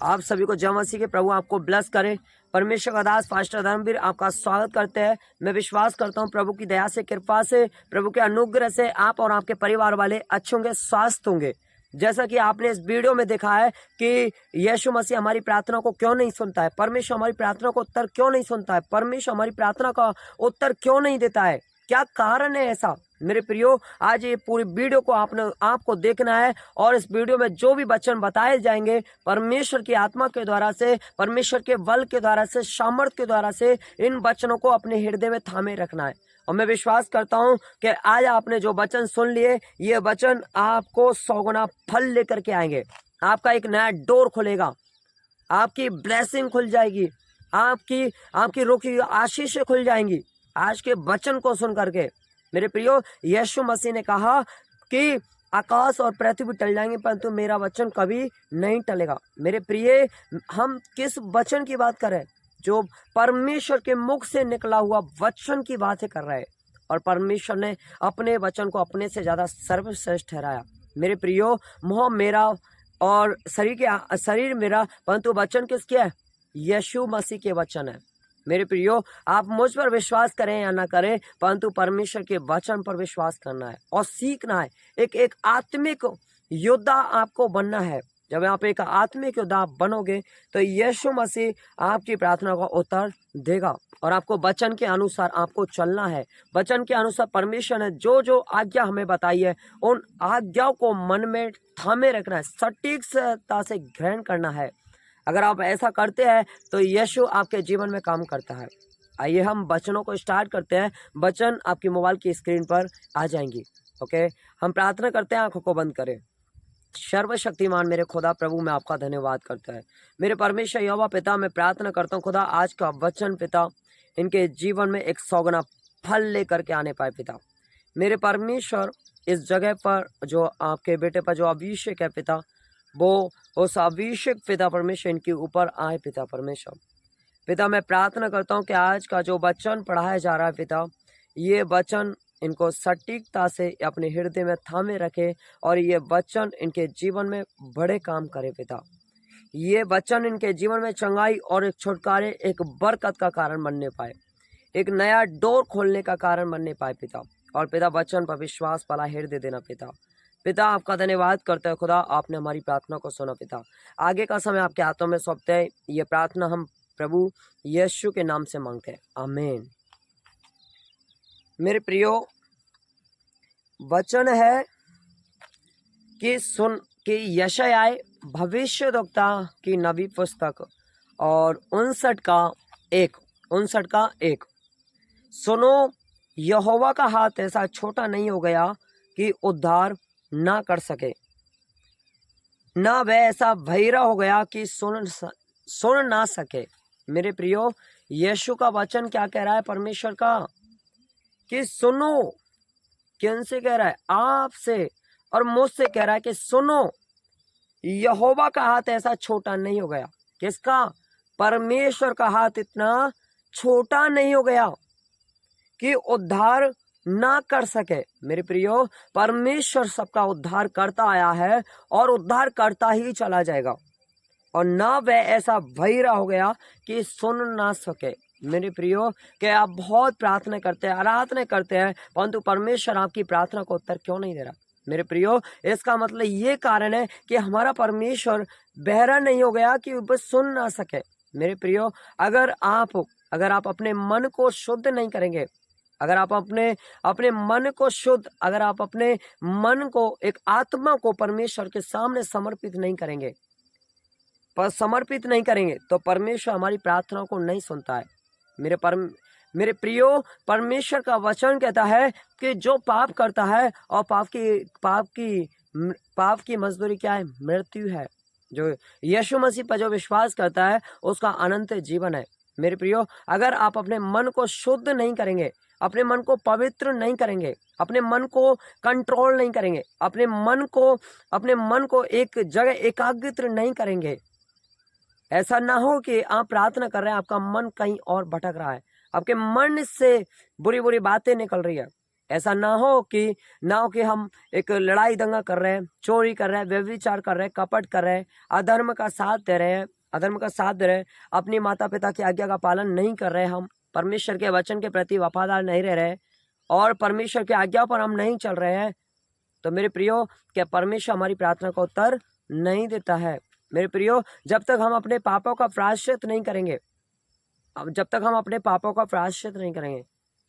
आप सभी को जय मसीह के प्रभु आपको ब्लेस करे। परमेश्वर का दास पास्टर धर्मवीर आपका स्वागत करते हैं। मैं विश्वास करता हूं प्रभु की दया से, कृपा से, प्रभु के अनुग्रह से आप और आपके परिवार वाले अच्छे होंगे, स्वस्थ होंगे। जैसा कि आपने इस वीडियो में देखा है कि यीशु मसीह हमारी प्रार्थना को क्यों नहीं सुनता है, परमेश्वर हमारी प्रार्थना को उत्तर क्यों नहीं सुनता है, परमेश्वर हमारी प्रार्थना का उत्तर क्यों नहीं देता है, क्या कारण है ऐसा। मेरे प्रियो, आज ये पूरी वीडियो को आपको देखना है और इस वीडियो में जो भी वचन बताए जाएंगे परमेश्वर की आत्मा के द्वारा से, परमेश्वर के बल के द्वारा से, सामर्थ के द्वारा से इन वचनों को अपने हृदय में थामे रखना है। और मैं विश्वास करता हूं कि आज आपने जो वचन सुन लिए, ये वचन आपको 100 गुना फल लेकर के आएंगे। आपका एक नया डोर खुलेगा, आपकी ब्लेसिंग खुल जाएगी, आपकी रोकी आशीषें खुल जाएंगी आज के वचन को सुन करके। मेरे प्रियो, यीशु मसीह ने कहा कि आकाश और पृथ्वी टल जाएंगे परंतु मेरा वचन कभी नहीं टलेगा। मेरे प्रिय, हम किस वचन की बात कर रहे हैं? जो परमेश्वर के मुख से निकला हुआ वचन की बातें कर रहे हैं। और परमेश्वर ने अपने वचन को अपने से ज्यादा सर्वश्रेष्ठ ठहराया। मेरे प्रियो, मोह मेरा और शरीर मेरा, परंतु वचन किसके है? यीशु मसीह के वचन है। मेरे प्रियो, आप मुझ पर विश्वास करें या ना करें, परंतु परमेश्वर के वचन पर विश्वास करना है और सीखना है। एक आत्मिक योद्धा आपको बनना है। जब आप एक आत्मिक योद्धा बनोगे तो यीशु मसीह आपकी प्रार्थना का उत्तर देगा और आपको वचन के अनुसार आपको चलना है। वचन के अनुसार परमेश्वर ने जो जो आज्ञा हमें बताई है, उन आज्ञाओं को मन में थामे रखना है, सटीकता से ग्रहण करना है। अगर आप ऐसा करते हैं तो यीशु आपके जीवन में काम करता है। आइए हम वचनों को स्टार्ट करते हैं। वचन आपकी मोबाइल की स्क्रीन पर आ जाएंगी। ओके, हम प्रार्थना करते हैं, आंखों को बंद करें। सर्वशक्तिमान मेरे खुदा प्रभु, मैं आपका धन्यवाद करता है। मेरे परमेश्वर यहोवा पिता, मैं प्रार्थना करता हूँ खुदा, आज का वचन पिता इनके जीवन में एक 100 गुना फल लेकर के आने पाए पिता। मेरे परमेश्वर, इस जगह पर जो आपके बेटे पर जो अभिषेक है पिता, वो उस अभिषेक पिता परमेश्वर इनके ऊपर आए पिता परमेश्वर। पिता, मैं प्रार्थना करता हूँ कि आज का जो वचन पढ़ाया जा रहा है पिता, ये वचन इनको सटीकता से अपने हृदय में थामे रखे और ये वचन इनके जीवन में बड़े काम करे पिता। ये वचन इनके जीवन में चंगाई और एक छुटकारे, एक बरकत का कारण बनने पाए, एक नया डोर खोलने का कारण बनने पाए पिता। और पिता, वचन पर विश्वास वाला हृदय देना पिता। पिता, आपका धन्यवाद करते हैं खुदा, आपने हमारी प्रार्थना को सुना पिता। आगे का समय आपके हाथों में सौंपते हैं। ये प्रार्थना हम प्रभु यीशु के नाम से मांगते हैं, आमीन। मेरे प्रियो, वचन है कि यशायाह भविष्यद्वक्ता की नबी पुस्तक और 59 का 1। सुनो, यहोवा का हाथ ऐसा छोटा नहीं हो गया कि उद्धार ना कर सके, ना वह ऐसा बहिरा हो गया कि सुन ना सके। मेरे प्रियो, यीशु का वचन क्या कह रहा है परमेश्वर का? कि सुनो। किनसे कह रहा है? आपसे और मुझसे कह रहा है कि सुनो, यहोवा का हाथ ऐसा छोटा नहीं हो गया। किसका? परमेश्वर का हाथ इतना छोटा नहीं हो गया कि उद्धार ना कर सके। मेरे प्रियो, परमेश्वर सबका उद्धार करता आया है और उद्धार करता ही चला जाएगा, और ना वह ऐसा बहिरा हो गया कि सुन ना सके। मेरे प्रियो, कि आप बहुत प्रार्थना करते हैं, आराधना करते हैं, परंतु परमेश्वर आपकी प्रार्थना को उत्तर क्यों नहीं दे रहा? मेरे प्रियो, इसका मतलब ये कारण है कि हमारा परमेश्वर बहरा नहीं हो गया कि बस सुन ना सके। मेरे प्रियो, अगर आप अपने मन को शुद्ध नहीं करेंगे, अगर आप अपने मन को शुद्ध, अगर आप अपने मन को, एक आत्मा को परमेश्वर के सामने समर्पित नहीं करेंगे, तो परमेश्वर हमारी प्रार्थना को नहीं सुनता है। मेरे प्रियो, परमेश्वर का वचन कहता है कि जो पाप करता है, और पाप की मजदूरी क्या है? मृत्यु है। जो यीशु मसीह पर जो विश्वास करता है उसका अनंत जीवन है। मेरे प्रियो, अगर आप अपने मन को शुद्ध नहीं करेंगे, अपने मन को पवित्र नहीं करेंगे, अपने मन को कंट्रोल नहीं करेंगे, अपने मन को एक जगह एकाग्रित नहीं करेंगे, ऐसा ना हो कि आप प्रार्थना कर रहे हैं, आपका मन कहीं और भटक रहा है, आपके मन से बुरी बुरी बातें निकल रही है, ऐसा ना हो कि हम एक लड़ाई दंगा कर रहे हैं, चोरी कर रहे हैं, व्यभिचार कर रहे हैं, कपट कर रहे हैं, अधर्म का साथ दे रहे हैं, अपनी माता पिता की आज्ञा का पालन नहीं कर रहे, हम परमेश्वर के वचन के प्रति वफादार नहीं रह रहे और परमेश्वर की आज्ञा पर हम नहीं चल रहे हैं, तो मेरे प्रियो क्या परमेश्वर हमारी प्रार्थना का उत्तर नहीं देता है। मेरे प्रियो, जब तक हम अपने पापों का प्रायश्चित नहीं करेंगे,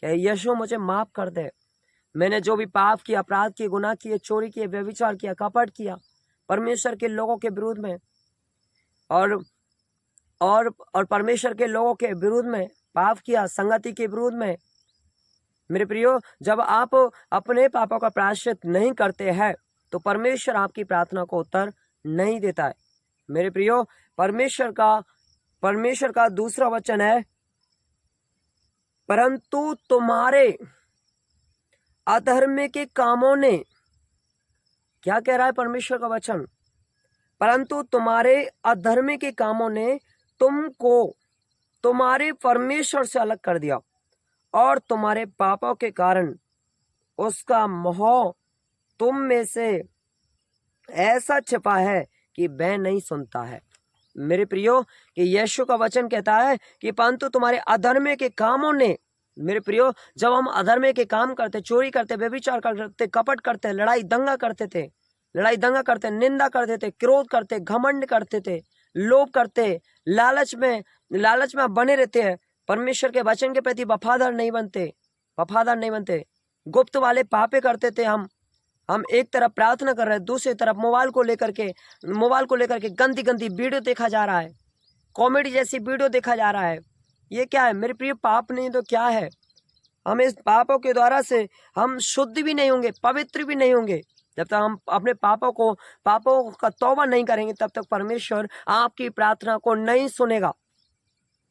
क्या यीशु मुझे माफ कर दे, मैंने जो भी पाप किया, अपराध किए, गुनाह किए, चोरी किए, व्यभिचार किया, कपट किया, परमेश्वर के लोगों के विरुद्ध में और परमेश्वर के लोगों के विरुद्ध में पाप किया, संगति के विरुद्ध में। मेरे प्रियो, जब आप अपने पापों का प्रायश्चित नहीं करते हैं तो परमेश्वर आपकी प्रार्थना को उत्तर नहीं देता है। मेरे प्रियो, परमेश्वर का दूसरा वचन है, परंतु तुम्हारे अधर्म के कामों ने, क्या कह रहा है परमेश्वर का वचन? परंतु तुम्हारे अधर्म के कामों ने तुमको तुम्हारे परमेश्वर से अलग कर दिया और तुम्हारे पापों के कारण उसका मोह तुम में से ऐसा छिपा है कि वह नहीं सुनता है। मेरे प्रियो, कि यीशु का वचन कहता है कि परंतु तुम्हारे अधर्म के कामों ने, मेरे प्रियो, जब हम अधर्म के काम करते, चोरी करते, व्यभिचार करते, कपट करते, लड़ाई दंगा करते, निंदा करते थे, क्रोध करते, घमंड करते थे, लोभ करते, लालच में बने रहते हैं, परमेश्वर के वचन के प्रति वफादार नहीं बनते, गुप्त वाले पापे करते थे। हम एक तरफ प्रार्थना कर रहे हैं, दूसरी तरफ मोबाइल को लेकर के गंदी वीडियो देखा जा रहा है, कॉमेडी जैसी वीडियो देखा जा रहा है। ये क्या है मेरे प्रिय? पाप नहीं तो क्या है? हम इस पापों के द्वारा से हम शुद्ध भी नहीं होंगे, पवित्र भी नहीं होंगे। जब तक हम अपने पापों का तौबा नहीं करेंगे, तब तक परमेश्वर आपकी प्रार्थना को नहीं सुनेगा।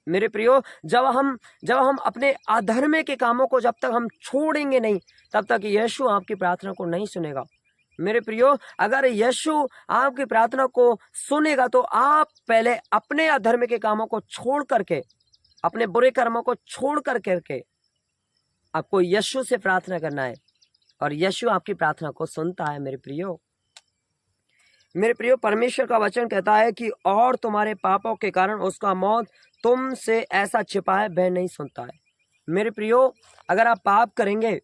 मेरे प्रियो, जब हम अपने अधर्म के कामों को जब तक हम छोड़ेंगे नहीं, तब तक यीशु आपकी प्रार्थना को नहीं सुनेगा। मेरे प्रियो, अगर यीशु आपकी प्रार्थना को सुनेगा तो आप पहले अपने अधर्म के कामों को छोड़ करके, अपने बुरे कर्मों को छोड़ करके आपको यीशु से प्रार्थना करना है और यीशु आपकी प्रार्थना को सुनता है। मेरे प्रियो, परमेश्वर का वचन कहता है कि और तुम्हारे पापों के कारण उसका मौत तुमसे ऐसा छिपा है, वह नहीं सुनता है। मेरे प्रियो, अगर आप पाप करेंगे,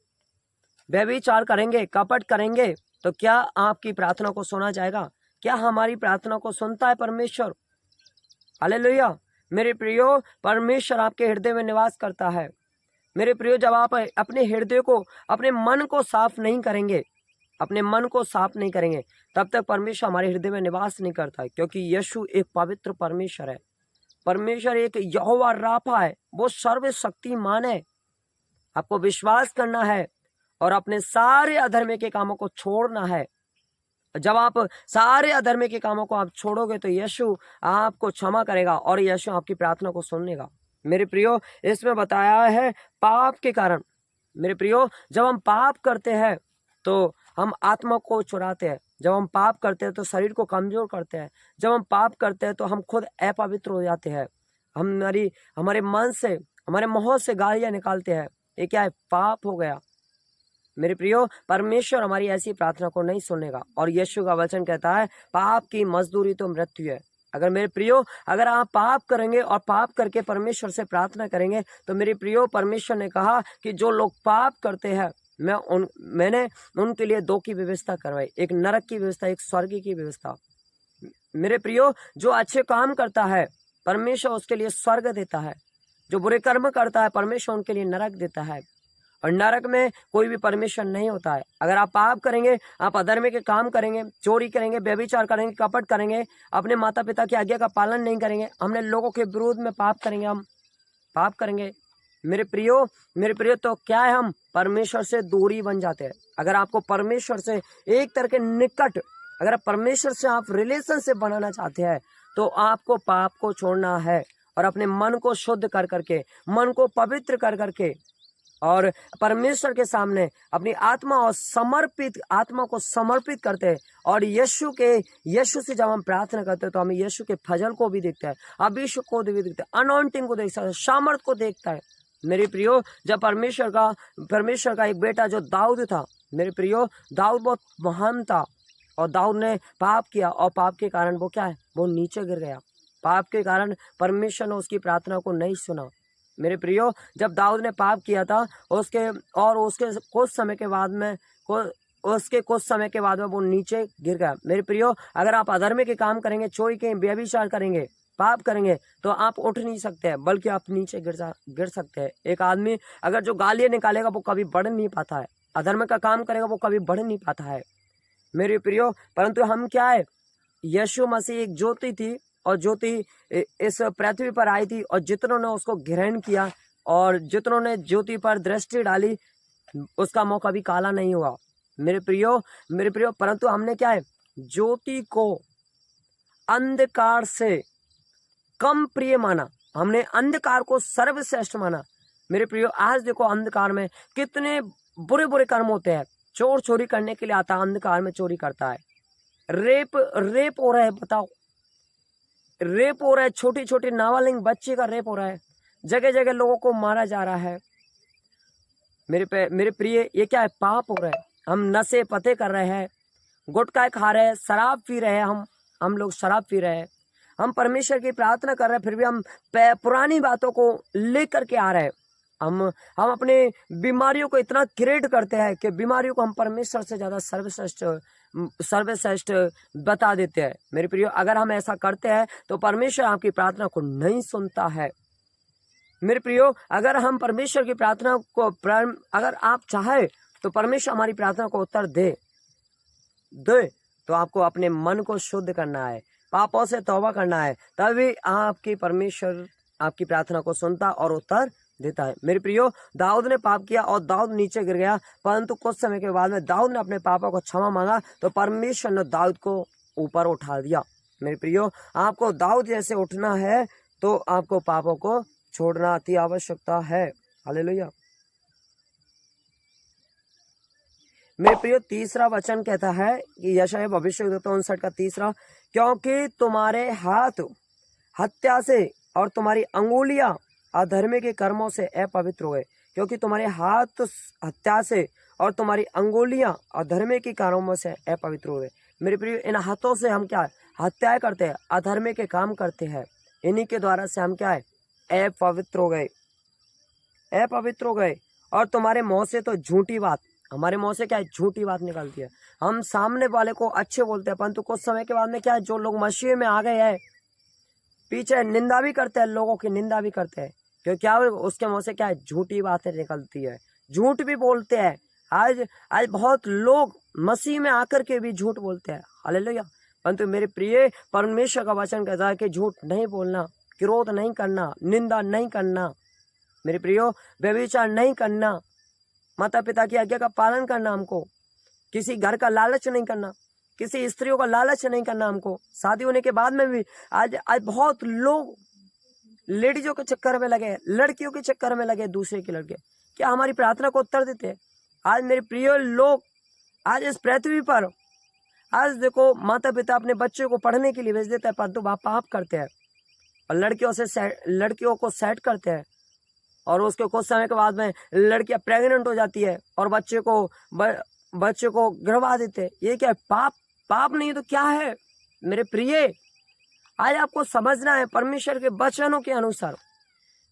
व्यभिचार करेंगे, कपट करेंगे, तो क्या आपकी प्रार्थना को सुना जाएगा? क्या हमारी प्रार्थना को सुनता है परमेश्वर? हालेलुया। मेरे प्रियो, परमेश्वर आपके हृदय में निवास करता है। मेरे प्रियो, जब आप अपने हृदय को, अपने मन को साफ नहीं करेंगे, तब तक परमेश्वर हमारे हृदय में निवास नहीं करता है, क्योंकि यीशु एक पवित्र परमेश्वर है। परमेश्वर एक यहोवा राफा है, वो सर्वशक्तिमान है। आपको विश्वास करना है और अपने सारे अधर्म के कामों को छोड़ना है। जब आप सारे अधर्म के कामों को आप छोड़ोगे तो यीशु आपको क्षमा करेगा और यीशु आपकी प्रार्थना को सुनेगा। मेरे प्रियो, इसमें बताया है पाप के कारण। मेरे प्रियो, जब हम पाप करते हैं तो हम आत्मा को चुराते हैं, जब हम पाप करते हैं तो शरीर को कमजोर करते हैं, जब हम पाप करते हैं तो हम खुद अपवित्र हो जाते हैं, हमारे मन से, हमारे मुंह से गालियां निकालते हैं। ये क्या है? पाप हो गया। मेरे प्रियो, परमेश्वर हमारी ऐसी प्रार्थना को नहीं सुनेगा और यीशु का वचन कहता है पाप की मजदूरी तो मृत्यु है। अगर मेरे प्रियो, अगर आप पाप करेंगे और पाप करके परमेश्वर से प्रार्थना करेंगे तो मेरे प्रियो, परमेश्वर ने कहा कि जो लोग पाप करते हैं मैंने उनके लिए दो की व्यवस्था करवाई, एक नरक की व्यवस्था, एक स्वर्ग की व्यवस्था। मेरे प्रियो, जो अच्छे काम करता है परमेश्वर उसके लिए स्वर्ग देता है, जो बुरे कर्म करता है परमेश्वर उनके लिए नरक देता है, और नरक में कोई भी परमेश्वर नहीं होता है। अगर आप पाप करेंगे, आप अधर्म के काम करेंगे, चोरी करेंगे, व्यभिचार करेंगे, कपट करेंगे, अपने माता पिता की आज्ञा का पालन नहीं करेंगे, हमने लोगों के विरोध में पाप करेंगे, हम पाप करेंगे मेरे प्रियो, तो क्या है? हम परमेश्वर से दूरी बन जाते हैं। अगर आपको परमेश्वर से एक तरह के निकट, अगर परमेश्वर से आप रिलेशनशिप बनाना चाहते हैं तो आपको पाप को छोड़ना है और अपने मन को शुद्ध कर करके, मन को पवित्र कर करके और परमेश्वर के सामने अपनी आत्मा को समर्पित करते हैं। और यीशु से जब हम प्रार्थना करते हैं तो हमें यीशु के फजल को भी देखता है, अभिषेक को भी देखता है, अनॉइंटिंग को देखता है, सामर्थ को देखता है। मेरे प्रियो, जब परमेश्वर का एक बेटा जो दाऊद था, मेरे प्रियो, दाऊद बहुत महान था और दाऊद ने पाप किया और पाप के कारण वो क्या है, वो नीचे गिर गया। पाप के कारण परमेश्वर ने उसकी प्रार्थना को नहीं सुना। मेरे प्रियो, जब दाऊद ने पाप किया था उसके कुछ समय के बाद में वो नीचे गिर गया। मेरे प्रियो, अगर आप अधर्म के काम करेंगे, चोरी के, व्यभिचार करेंगे, पाप करेंगे, तो आप उठ नहीं सकते हैं, बल्कि आप नीचे गिर सकते हैं। एक आदमी अगर जो गालियां निकालेगा वो कभी बढ़ नहीं पाता है, अधर्म का काम करेगा वो कभी बढ़ नहीं पाता है मेरे प्रियो। परंतु हम क्या है, यीशु मसीह एक ज्योति थी और ज्योति इस पृथ्वी पर आई थी और जितनों ने उसको ग्रहण किया और जितनों ने ज्योति पर दृष्टि डाली, उसका मुंह कभी काला नहीं हुआ मेरे प्रियो। परंतु हमने क्या है, ज्योति को अंधकार से कम प्रिय माना, हमने अंधकार को सर्वश्रेष्ठ माना मेरे प्रियो। आज देखो अंधकार में कितने बुरे बुरे कर्म होते हैं। चोर चोरी करने के लिए आता है, अंधकार में चोरी करता है। रेप हो रहा है, बताओ, रेप हो रहा है, छोटी छोटी नाबालिग बच्चे का रेप हो रहा है, जगह जगह लोगों को मारा जा रहा है मेरे प्रिय। ये क्या है, पाप हो रहा है। हम नशे पते कर रहे हैं, गुटखा खा रहे हैं, शराब पी रहे हैं, हम लोग शराब पी रहे हैं। हम परमेश्वर की प्रार्थना कर रहे हैं, फिर भी हम पुरानी बातों को लेकर के आ रहे हैं। हम अपने बीमारियों को इतना क्रिएट करते हैं कि बीमारियों को हम परमेश्वर से ज़्यादा सर्वश्रेष्ठ बता देते हैं मेरे प्रियो। अगर हम ऐसा करते हैं तो परमेश्वर आपकी प्रार्थना को नहीं सुनता है मेरे प्रियो। अगर हम परमेश्वर की प्रार्थना को अगर आप चाहे तो परमेश्वर हमारी प्रार्थना को उत्तर दे तो आपको अपने मन को शुद्ध करना है, पापों से तौबा करना है, तभी आपकी परमेश्वर आपकी प्रार्थना को सुनता और उत्तर देता है मेरे प्रियो। दाऊद ने पाप किया और दाऊद नीचे गिर गया, परंतु कुछ समय के बाद में दाऊद ने अपने पापों को क्षमा मांगा तो परमेश्वर ने दाऊद को ऊपर उठा दिया मेरे प्रियो। आपको दाऊद जैसे उठना है तो आपको पापों को छोड़ना अति आवश्यकता है। हालेलुया मेरे प्रियो। तीसरा वचन कहता है कि यशायाह भविष्यवक्ता 59 का 3, क्योंकि तुम्हारे हाथ हत्या से और तुम्हारी अंगुलियां अधर्म के कर्मों से अपवित्र हो गए। क्योंकि तुम्हारे हाथ हत्या से और तुम्हारी अंगुलियां अधर्म के कर्मों से अपवित्र हो गए मेरे प्रियो। इन हाथों से हम क्या है, हत्याएं करते हैं, अधर्म के काम करते हैं, इन्हीं के द्वारा से हम क्या है, अपवित्र हो गए। और तुम्हारे मुंह से तो झूठी बात, हमारे मुंह से क्या है, झूठी बात निकलती है। हम सामने वाले को अच्छे बोलते हैं, परंतु कुछ समय के बाद में क्या है, जो लोग मसीह में आ गए हैं पीछे निंदा भी करते हैं, लोगों की निंदा भी करते हैं, क्योंकि क्या उसके मुंह से क्या है, झूठी बातें निकलती है, झूठ भी बोलते हैं। आज बहुत लोग मसीह में आकर के भी झूठ बोलते हैं। हालेलुया। परंतु मेरे प्रिय, परमेश्वर का वचन कहता है कि झूठ नहीं बोलना, क्रोध नहीं करना, निंदा नहीं करना मेरे प्रियो, व्यभिचार नहीं करना, माता पिता की आज्ञा का पालन करना, हमको किसी घर का लालच नहीं करना, किसी स्त्रियों का लालच नहीं करना। हमको शादी होने के बाद में भी आज बहुत लोग लेडीजों के चक्कर में लगे, लड़कियों के चक्कर में लगे, दूसरे के लड़के क्या हमारी प्रार्थना को उत्तर देते हैं? आज मेरे प्रिय लोग, आज इस पृथ्वी पर, आज देखो माता पिता अपने बच्चों को पढ़ने के लिए भेज देते हैं, परंतु पाप करते हैं और लड़कियों को सेट करते हैं और उसके कुछ समय के बाद में लड़कियां प्रेग्नेंट हो जाती है और बच्चे को गिरवा देते हैं। ये क्या है? पाप नहीं तो क्या है मेरे प्रिय? आज आपको समझना है परमेश्वर के वचनों के अनुसार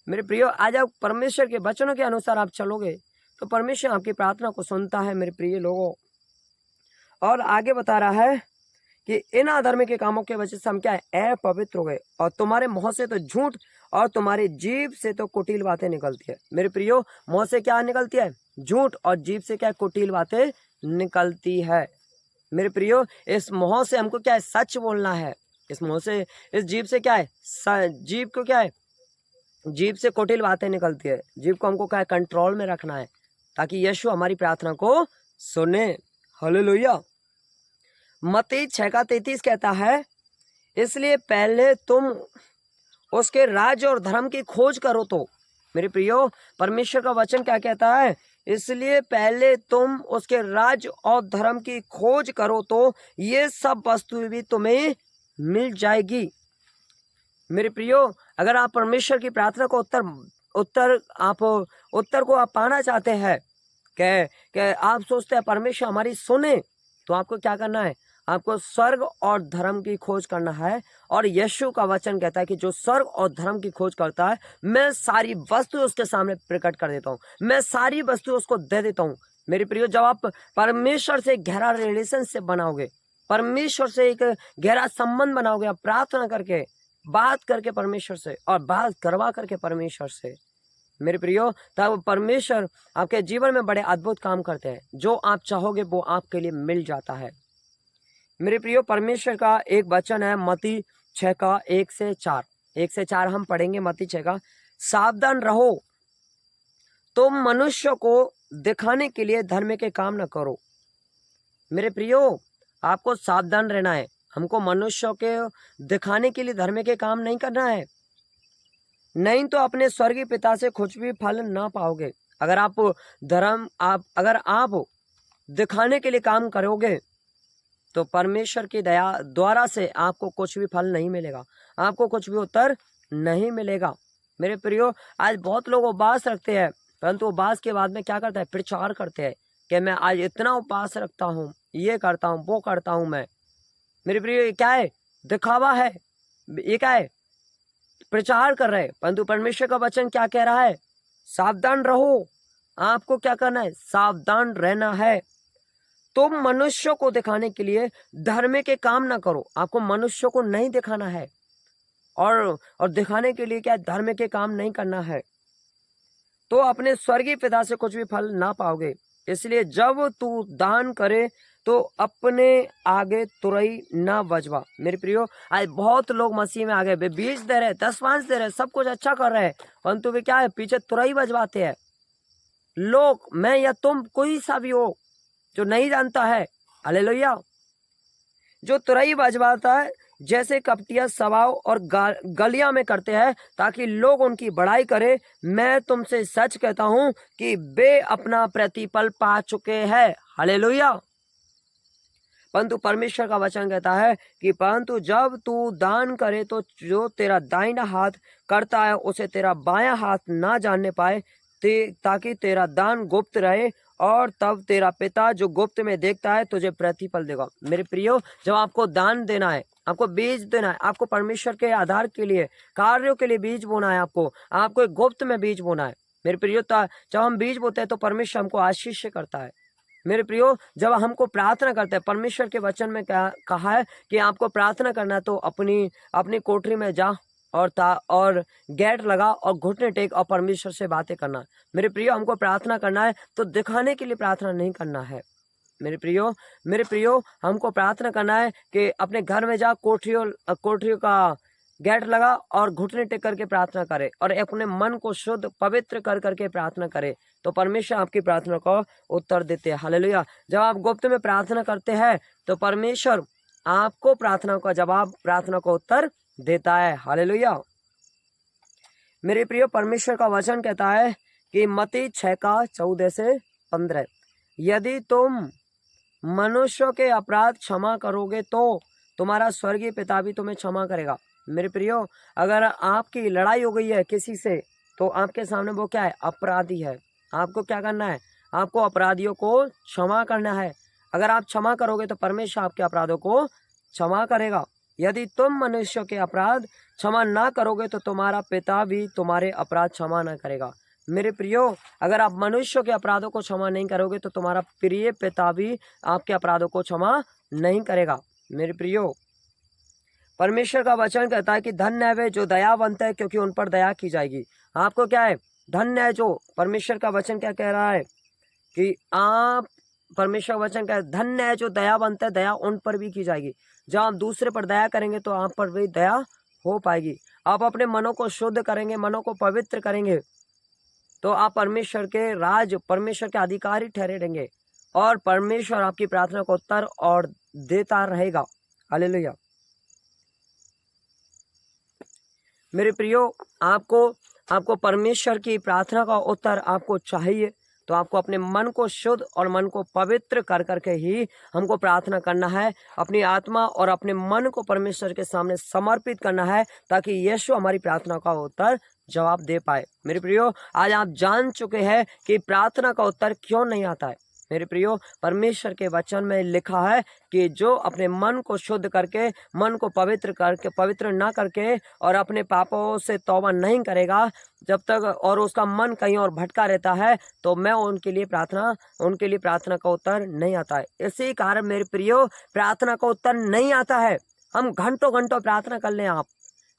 मेरे प्रियो। आज आप परमेश्वर के वचनों के अनुसार आप चलोगे तो परमेश्वर आपकी प्रार्थना को सुनता है मेरे प्रिय लोगों। और आगे बता रहा है कि इन अधर्म के कामों के वजह से हम क्या है, अपवित्र हो गए, और तुम्हारे मुंह से तो झूठ और तुम्हारी जीभ से तो कुटिल बातें निकलती है मेरे प्रियो। मुंह से क्या निकलती है? झूठ, और जीभ से क्या, कुटिल बातें निकलती है मेरे प्रियो। इस मुंह से हमको क्या है, सच बोलना है। इस मुंह से, इस जीभ से क्या है, जीभ को क्या है, जीभ से कुटिल बातें निकलती है। जीभ को हमको क्या है, कंट्रोल में रखना है, ताकि यीशु हमारी प्रार्थना को सुने। हालेलुया। मत्ती 6:33 कहता है, इसलिए पहले तुम उसके राज्य और धर्म की खोज करो। तो मेरे प्रियो, परमेश्वर का वचन क्या कहता है? इसलिए पहले तुम उसके राज्य और धर्म की खोज करो तो ये सब वस्तुएं भी तुम्हें मिल जाएगी मेरे प्रियो। अगर आप परमेश्वर की प्रार्थना को उत्तर को आप पाना चाहते हैं कि आप सोचते हैं परमेश्वर हमारी सुने, तो आपको क्या करना है? आपको स्वर्ग और धर्म की खोज करना है। और यीशु का वचन कहता है कि जो स्वर्ग और धर्म की खोज करता है, मैं सारी वस्तु उसके सामने प्रकट कर देता हूँ, मैं सारी वस्तु उसको दे देता हूँ। मेरे प्रियो, जब आप परमेश्वर से गहरा रिलेशनशिप बनाओगे, परमेश्वर से एक गहरा संबंध बनाओगे, आप प्रार्थना करके, बात करके परमेश्वर से और बात करवा करके परमेश्वर से, मेरे प्रियो, तब परमेश्वर आपके जीवन में बड़े अद्भुत काम करते हैं। जो आप चाहोगे वो आपके लिए मिल जाता है। मेरे प्रियो, परमेश्वर का एक वचन है मत्ती 6:1-4। 1-4 हम पढ़ेंगे। मत्ती 6 का, सावधान रहो, तुम मनुष्य को दिखाने के लिए धर्म के काम न करो। मेरे प्रियो, आपको सावधान रहना है। हमको मनुष्य के दिखाने के लिए धर्म के काम नहीं करना है, नहीं तो अपने स्वर्गीय पिता से कुछ भी फल ना पाओगे। अगर आप दिखाने के लिए काम करोगे तो परमेश्वर की दया द्वारा से आपको कुछ भी फल नहीं मिलेगा, आपको कुछ भी उत्तर नहीं मिलेगा। मेरे प्रियो, आज बहुत लोग उपवास रखते हैं, परंतु उपवास के बाद में क्या करता है? प्रचार करते हैं कि मैं आज इतना उपवास रखता हूँ, ये करता हूँ, वो करता हूँ मैं। मेरे प्रियो, ये क्या है? दिखावा है। ये क्या है? प्रचार कर रहे हैं। परंतु परमेश्वर का वचन क्या कह रहा है? सावधान रहो। आपको क्या करना है? सावधान रहना है। तुम मनुष्य को दिखाने के लिए धर्म के काम ना करो। आपको मनुष्य को नहीं दिखाना है और दिखाने के लिए क्या? धर्म के काम नहीं करना है, तो अपने स्वर्गीय पिता से कुछ भी फल ना पाओगे। इसलिए जब तू दान करे तो अपने आगे तुरई ना बजवा। मेरे प्रियो, आज बहुत लोग मसीह में आ गए, वे 20 दे रहे, 10-5 दे रहे, सब कुछ अच्छा कर रहे हैं, परंतु वे क्या है? पीछे तुरई बजवाते हैं। लोग, मैं या तुम, कोई सा भी हो जो नहीं जानता है, हालेलुया, जो तुरई बजवाता है, जैसे कपटिया स्वभाव और गलियां में करते हैं ताकि लोग उनकी बड़ाई करें। मैं तुमसे सच कहता हूं कि वे अपना प्रतिफल पा चुके हैं। हालेलुया। परंतु परमेश्वर का वचन कहता है कि परंतु जब तू दान करे तो जो तेरा दाहिना हाथ करता है उसे तेरा बायां हाथ ना जानने पाए, ताकि तेरा दान गुप्त रहे, और तब तेरा पिता जो गुप्त में देखता है तुझे प्रतिफल देगा। मेरे प्रियो, जब आपको दान देना है, आपको बीज देना है, आपको परमेश्वर के आधार के लिए, कार्यों के लिए बीज बोना है, आपको एक गुप्त में बीज बोना है। मेरे प्रियो, जब हम बीज बोते हैं तो परमेश्वर हमको आशीष करता है। मेरे प्रियो, जब हमको प्रार्थना करते हैं, परमेश्वर के वचन में क्या कहा है कि आपको प्रार्थना करना है तो अपनी कोठरी में जा और गेट लगा और घुटने टेक और परमेश्वर से बातें करना। मेरे प्रियो, हमको प्रार्थना करना है तो दिखाने के लिए प्रार्थना नहीं करना है। मेरे प्रियो, हमको प्रार्थना करना है कि अपने घर में जा, कोठरियों का गेट लगा और घुटने टेक करके प्रार्थना करे और अपने मन को शुद्ध पवित्र कर करके प्रार्थना करे, तो परमेश्वर आपकी प्रार्थना को उत्तर देते हैं। हालेलुया। जब आप गुप्त में प्रार्थना करते हैं तो परमेश्वर आपको प्रार्थना का जवाब, प्रार्थना को उत्तर देता है। हालेलुया। मेरे प्रियो, परमेश्वर का वचन कहता है कि मत्ती 6:14-15, यदि तुम मनुष्यों के अपराध क्षमा करोगे तो तुम्हारा स्वर्गीय पिता भी तुम्हें क्षमा करेगा। मेरे प्रियो, अगर आपकी लड़ाई हो गई है किसी से तो आपके सामने वो क्या है? अपराधी है। आपको क्या करना है? आपको अपराधियों को क्षमा करना है। अगर आप क्षमा करोगे तो परमेश्वर आपके अपराधों को क्षमा करेगा। यदि तुम मनुष्य के अपराध क्षमा ना करोगे तो तुम्हारा पिता भी तुम्हारे अपराध क्षमा ना करेगा। मेरे प्रियो, अगर आप मनुष्य के अपराधों को क्षमा नहीं करोगे तो तुम्हारा प्रिय पिता भी आपके अपराधों को क्षमा नहीं करेगा। मेरे प्रियो, परमेश्वर का वचन कहता है कि धन्य है वे जो दयावंत है, क्योंकि उन पर दया की जाएगी। आपको क्या है? धन्य है जो, परमेश्वर का वचन क्या कह रहा है कि परमेश्वर वचन का धन्य है जो दयावंत है, दया उन पर भी की जाएगी। जब आप दूसरे पर दया करेंगे तो आप पर भी दया हो पाएगी। आप अपने मनों को शुद्ध करेंगे, मनों को पवित्र करेंगे, तो आप परमेश्वर के राज, परमेश्वर के अधिकारी ठहरे रहेंगे और परमेश्वर आपकी प्रार्थना को उत्तर और देता रहेगा। हालेलुया। मेरे प्रियो, आपको परमेश्वर की प्रार्थना का उत्तर आपको चाहिए तो आपको अपने मन को शुद्ध और मन को पवित्र कर करके ही हमको प्रार्थना करना है। अपनी आत्मा और अपने मन को परमेश्वर के सामने समर्पित करना है ताकि यीशु हमारी प्रार्थना का उत्तर जवाब दे पाए। मेरे प्रियो, आज आप जान चुके हैं कि प्रार्थना का उत्तर क्यों नहीं आता है। मेरे प्रियो, परमेश्वर के वचन में लिखा है कि जो अपने मन को शुद्ध करके, मन को पवित्र ना करके और अपने पापों से तौबा नहीं करेगा जब तक, और उसका मन कहीं और भटका रहता है, तो मैं उनके लिए प्रार्थना का उत्तर नहीं आता है। इसी कारण मेरे प्रियो, प्रार्थना का उत्तर नहीं आता है। हम घंटों घंटों प्रार्थना कर लें, आप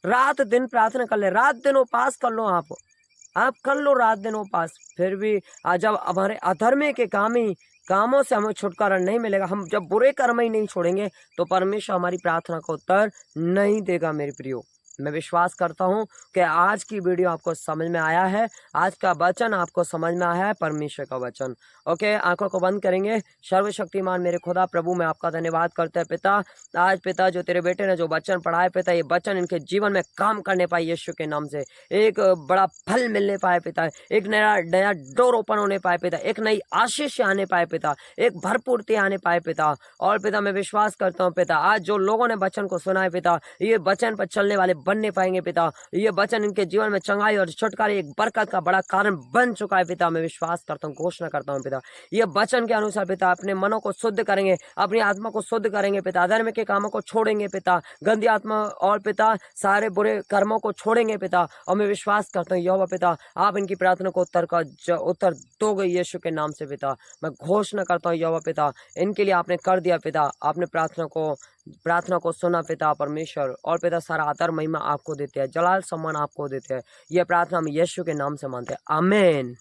रात दिन प्रार्थना कर ले, रात दिन उपवास कर लो, आप कर लो रात दिन उपवास, फिर भी जब हमारे अधर्म के कामों से हमें छुटकारा नहीं मिलेगा, हम जब बुरे कर्म ही नहीं छोड़ेंगे, तो परमेश्वर हमारी प्रार्थना का उत्तर नहीं देगा। मेरे प्रियो, मैं विश्वास करता हूँ कि आज की वीडियो आपको समझ में आया है, आज का वचन आपको समझ में आया है, परमेश्वर का वचन। ओके, आंखों को बंद करेंगे। सर्वशक्तिमान मेरे खुदा प्रभु, मैं आपका धन्यवाद करते हैं पिता। आज पिता, जो तेरे बेटे ने जो वचन पढ़ा है पिता, ये वचन इनके जीवन में काम करने पाए यीशु के नाम से, एक बड़ा फल मिलने पाए पिता, एक नया डोर ओपन होने पाए पिता, एक नई आशीष आने पाए पिता, एक भरपूरती आने पाए पिता। और पिता, मैं विश्वास करता हूँ पिता, आज जो लोगों ने वचन को सुना है पिता, ये वचन पर चलने वाले बनने पाएंगे पिता। ये वचन इनके जीवन में चंगाई और छुटकारे, एक बरकत का बड़ा कारण बन चुका है पिता। मैं विश्वास करता हूँ, घोषणा करता हूँ पिता, ये वचन के अनुसार पिता अपने मनों को शुद्ध करेंगे, अपनी आत्मा को शुद्ध करेंगे पिता, अधर्म के कामों को छोड़ेंगे पिता, गंदी आत्मा और पिता सारे बुरे कर्मों को छोड़ेंगे पिता। और मैं विश्वास करता हूँ यहोवा पिता, आप इनकी प्रार्थना को उत्तर दोगे यीशु के नाम से पिता। मैं घोषणा करता हूँ यहोवा पिता, इनके लिए आपने कर दिया पिता, आपने प्रार्थना को सुना पिता परमेश्वर। और पिता, सारा आदर महिमा आपको देते हैं, जलाल सम्मान आपको देते हैं। यह प्रार्थना हम यीशु के नाम से मानते हैं, आमीन।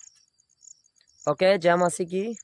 ओके, जय मसीह की।